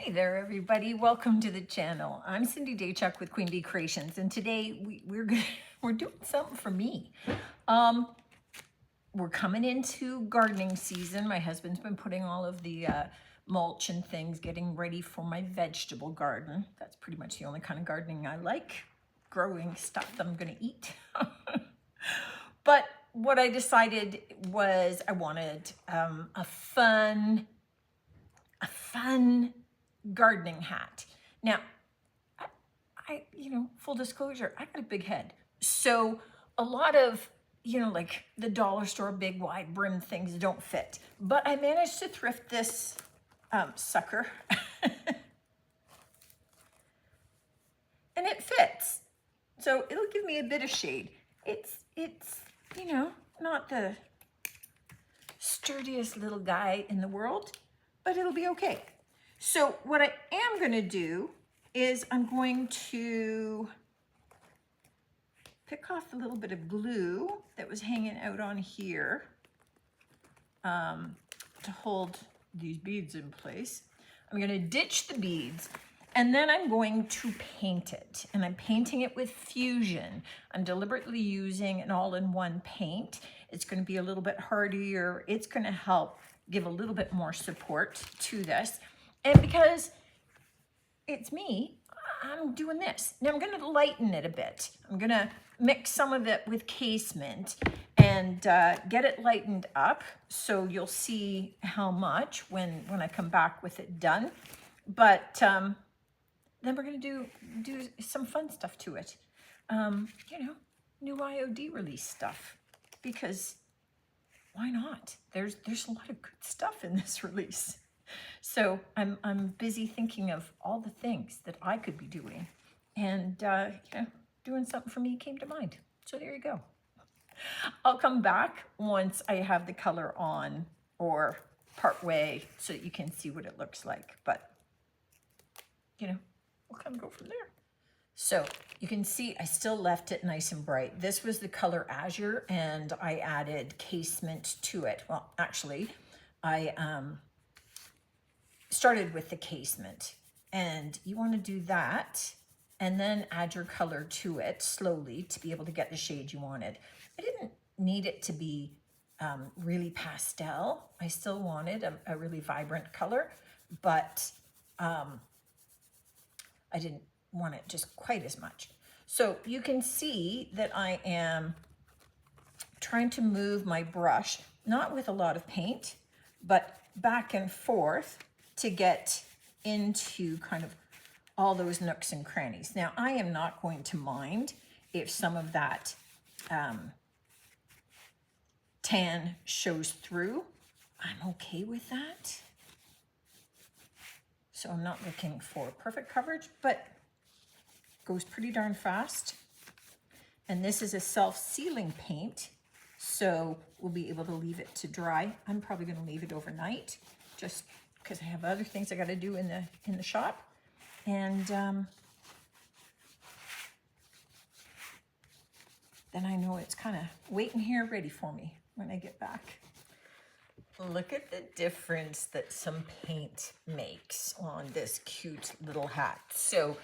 Hey there, everybody. Welcome to the channel. I'm Cindy Daychuck with Queen Bee Creations, and today we're doing something for me. We're coming into gardening season. My husband's been putting all of the mulch and things, getting ready for my vegetable garden. That's pretty much the only kind of gardening I like, growing stuff that I'm going to eat. But what I decided was I wanted a fun gardening hat. Now, full disclosure, I got a big head. So a lot of, like the dollar store big wide brim things don't fit. But I managed to thrift this sucker. And it fits. So it'll give me a bit of shade. It's not the sturdiest little guy in the world, but it'll be okay. So what I am going to do is I'm going to pick off a little bit of glue that was hanging out on here to hold these beads in place. I'm going to ditch the beads and then I'm going to paint it. And I'm painting it with Fusion. I'm deliberately using an all-in-one paint. It's going to be a little bit hardier. It's going to help give a little bit more support to this. And because it's me, I'm doing this. Now I'm going to lighten it a bit. I'm going to mix some of it with casement and get it lightened up. So you'll see how much when I come back with it done. But then we're going to do some fun stuff to it. New IOD release stuff, because why not? There's a lot of good stuff in this release. So I'm busy thinking of all the things that I could be doing, and doing something for me came to mind. So there you go. I'll come back once I have the color on or part way so that you can see what it looks like. But we'll kind of go from there. So you can see I still left it nice and bright. This was the color Azure, and I added casement to it. Well, actually, I started with the casement, and you want to do that and then add your color to it slowly to be able to get the shade you wanted. I didn't need it to be really pastel. I still wanted a really vibrant color, but I didn't want it just quite as much. So you can see that I am trying to move my brush, not with a lot of paint, but back and forth to get into kind of all those nooks and crannies. Now, I am not going to mind if some of that tan shows through. I'm okay with that. So I'm not looking for perfect coverage, but goes pretty darn fast. And this is a self-sealing paint, so we'll be able to leave it to dry. I'm probably going to leave it overnight, just because I have other things I got to do in the shop. And then I know it's kind of waiting here ready for me when I get back. Look at the difference that some paint makes on this cute little hat. So,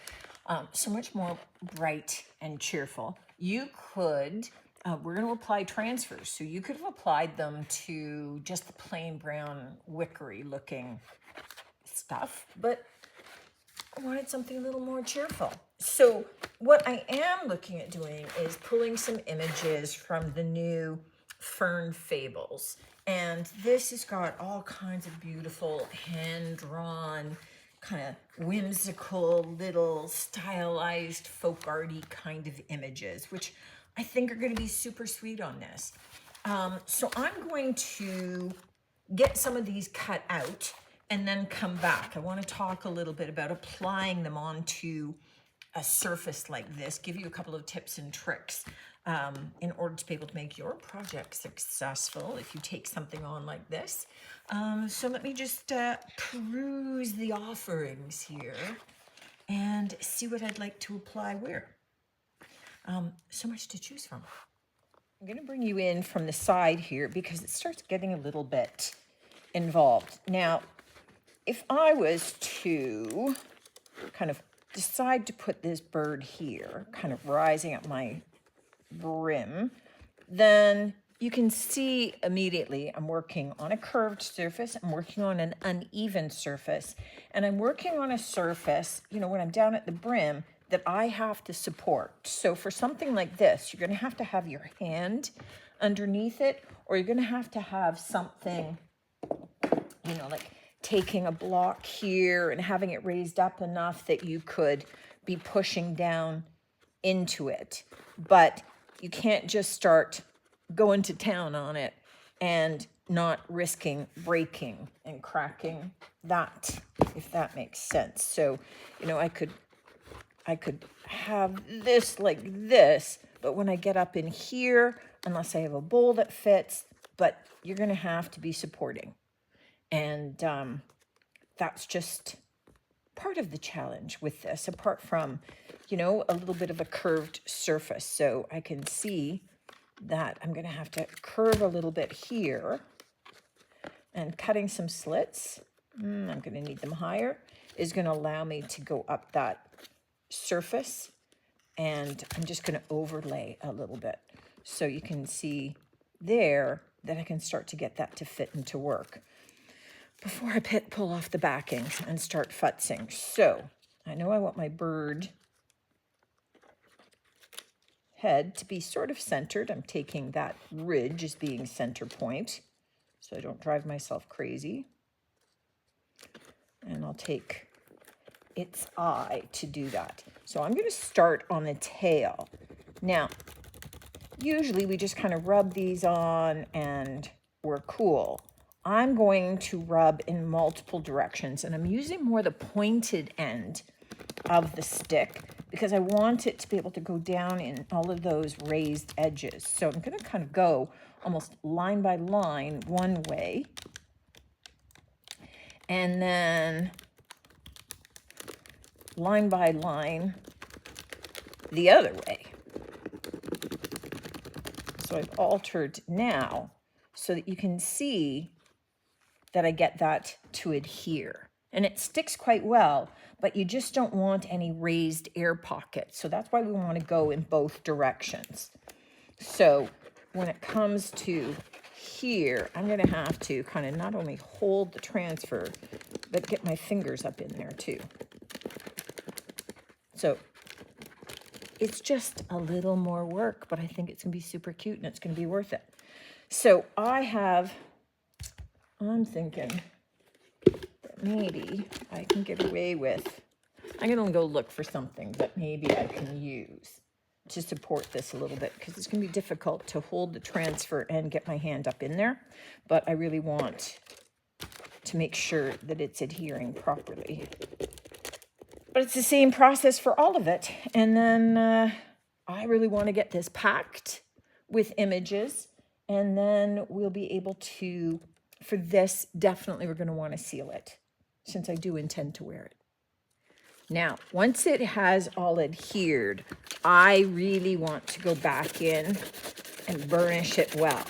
so much more bright and cheerful. You could, we're going to apply transfers. So you could have applied them to just the plain brown wickery looking stuff, but I wanted something a little more cheerful. So what I am looking at doing is pulling some images from the new Fern Fables. And this has got all kinds of beautiful hand-drawn, kind of whimsical, little stylized, folk arty kind of images, which I think are going to be super sweet on this. So I'm going to get some of these cut out and then come back. I want to talk a little bit about applying them onto a surface like this, give you a couple of tips and tricks in order to be able to make your project successful if you take something on like this. So let me just peruse the offerings here and see what I'd like to apply where. So much to choose from. I'm going to bring you in from the side here because it starts getting a little bit involved. Now, if I was to kind of decide to put this bird here, kind of rising up my brim, then you can see immediately I'm working on a curved surface, I'm working on an uneven surface, and I'm working on a surface, you know, when I'm down at the brim, that I have to support. So for something like this, you're going to have your hand underneath it, or you're going to have something, you know, like taking a block here and having it raised up enough that you could be pushing down into it. But you can't just start going to town on it and not risking breaking and cracking that, if that makes sense. So, you know, I could have this like this, but when I get up in here, unless I have a bowl that fits, but you're going to have to be supporting. And that's just part of the challenge with this, apart from, you know, a little bit of a curved surface. So I can see that I'm going to have to curve a little bit here, and cutting some slits, I'm going to need them higher, is going to allow me to go up that surface, and I'm just going to overlay a little bit. So you can see there that I can start to get that to fit and to work before I pull off the backing and start futzing. So I know I want my bird head to be sort of centered. I'm taking that ridge as being center point so I don't drive myself crazy. And I'll take its eye to do that. So I'm going to start on the tail. Now, usually we just kind of rub these on and we're cool. I'm going to rub in multiple directions, and I'm using more the pointed end of the stick because I want it to be able to go down in all of those raised edges. So I'm going to kind of go almost line by line one way, and then line by line the other way. So I've altered now so that you can see that I get that to adhere. And it sticks quite well, but you just don't want any raised air pockets. So that's why we want to go in both directions. So when it comes to here, I'm going to have to kind of not only hold the transfer, but get my fingers up in there too. So it's just a little more work, but I think it's going to be super cute and it's going to be worth it. So I'm thinking that maybe I can get away with, I'm going to go look for something that maybe I can use to support this a little bit, because it's going to be difficult to hold the transfer and get my hand up in there. But I really want to make sure that it's adhering properly. But it's the same process for all of it. And then I really want to get this packed with images, and then we'll be able to, for this, definitely we're going to want to seal it, since I do intend to wear it. Now, once it has all adhered, I really want to go back in and burnish it well.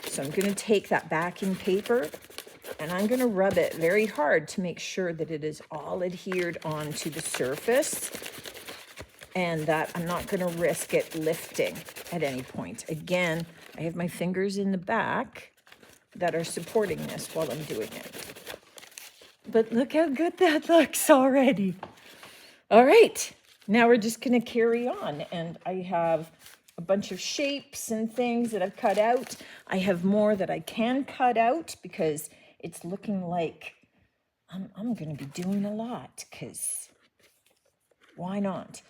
So I'm going to take that backing paper and I'm going to rub it very hard to make sure that it is all adhered onto the surface and that I'm not going to risk it lifting at any point. Again, I have my fingers in the back that are supporting this while I'm doing it. But look how good that looks already. All right, now we're just going to carry on. And I have a bunch of shapes and things that I've cut out. I have more that I can cut out because it's looking like I'm going to be doing a lot, because why not?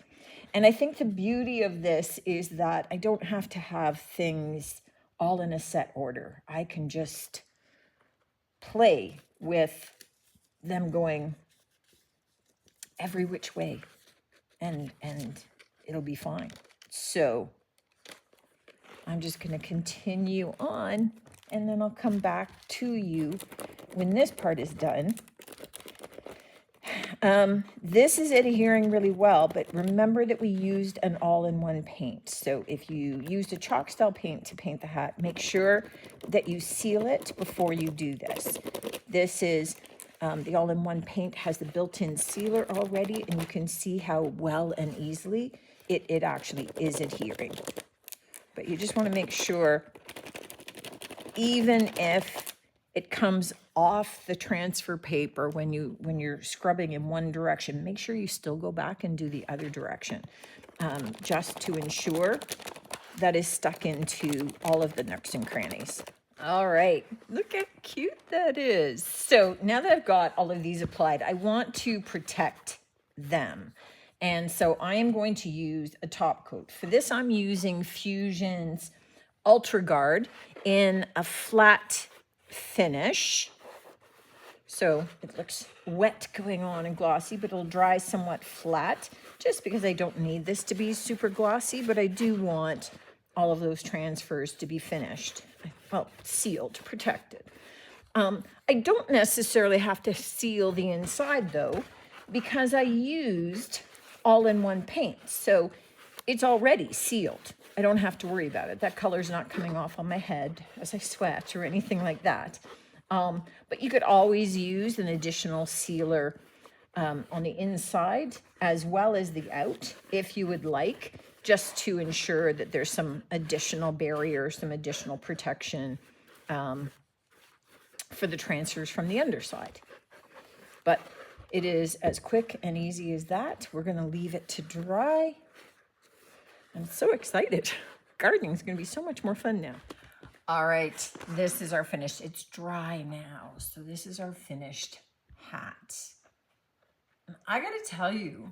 And I think the beauty of this is that I don't have to have things all in a set order. I can just play with them going every which way, and it'll be fine. So I'm just going to continue on, and then I'll come back to you when this part is done. This is adhering really well, but remember that we used an all-in-one paint. So if you used a chalk style paint to paint the hat, make sure that you seal it before you do this. This is The all-in-one paint has the built-in sealer already, and you can see how well and easily it actually is adhering. But you just want to make sure, even if it comes off the transfer paper when you're scrubbing in one direction, make sure you still go back and do the other direction, just to ensure that is stuck into all of the nooks and crannies. All right, look how cute that is. So now that I've got all of these applied, I want to protect them. And so I am going to use a top coat. For this, I'm using Fusion's Ultra Guard in a flat finish. So it looks wet going on and glossy, but it'll dry somewhat flat, just because I don't need this to be super glossy, but I do want all of those transfers to be finished. Well, sealed, protected. I don't necessarily have to seal the inside though, because I used all-in-one paint. So it's already sealed. I don't have to worry about it. That color's not coming off on my head as I sweat or anything like that. But you could always use an additional sealer on the inside as well as the out, if you would like, just to ensure that there's some additional barrier, some additional protection for the transfers from the underside. But it is as quick and easy as that. We're going to leave it to dry. I'm so excited. Gardening is going to be so much more fun now. All right, this is our finished. It's dry now, so this is our finished hat. I got to tell you,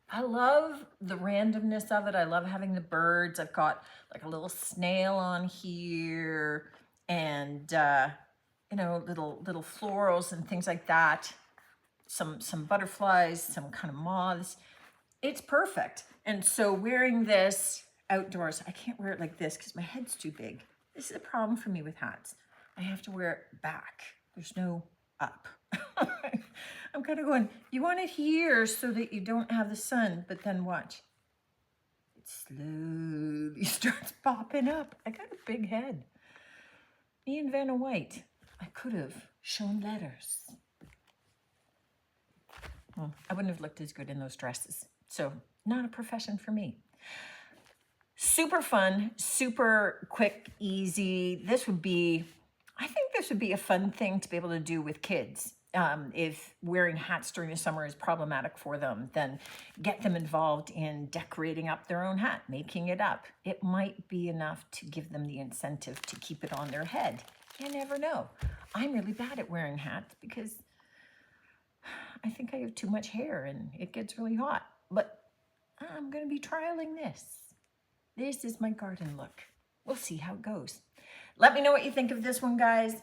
I love the randomness of it. I love having the birds. I've got like a little snail on here, and you know, little florals and things like that. Some butterflies, some kind of moths. It's perfect. And so wearing this outdoors, I can't wear it like this because my head's too big. This is a problem for me with hats. I have to wear it back. There's no up. I'm kind of going, you want it here so that you don't have the sun, but then watch. It slowly starts popping up. I got a big head. Me and Vanna White, I could have shown letters. Well, I wouldn't have looked as good in those dresses. So not a profession for me. Super fun, super quick, easy. This would be, I think this would be a fun thing to be able to do with kids. If wearing hats during the summer is problematic for them, then get them involved in decorating up their own hat, making it up. It might be enough to give them the incentive to keep it on their head. You never know. I'm really bad at wearing hats because I think I have too much hair and it gets really hot. But I'm going to be trialing this. This is my garden look. We'll see how it goes. Let me know what you think of this one, guys.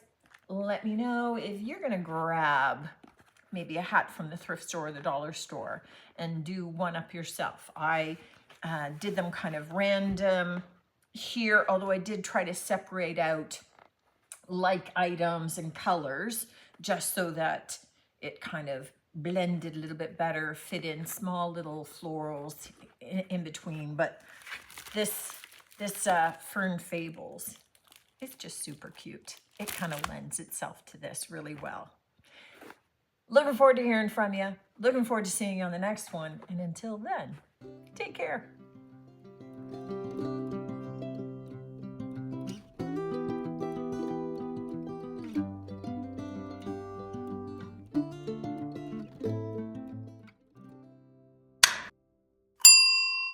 Let me know if you're going to grab maybe a hat from the thrift store or the dollar store and do one up yourself. I did them kind of random here, although I did try to separate out like items and colors just so that it kind of blended a little bit better, fit in small little florals in between. But this Fern Fables is just super cute. It kind of lends itself to this really well. Looking forward to hearing from you. Looking forward to seeing you on the next one. And until then, take care.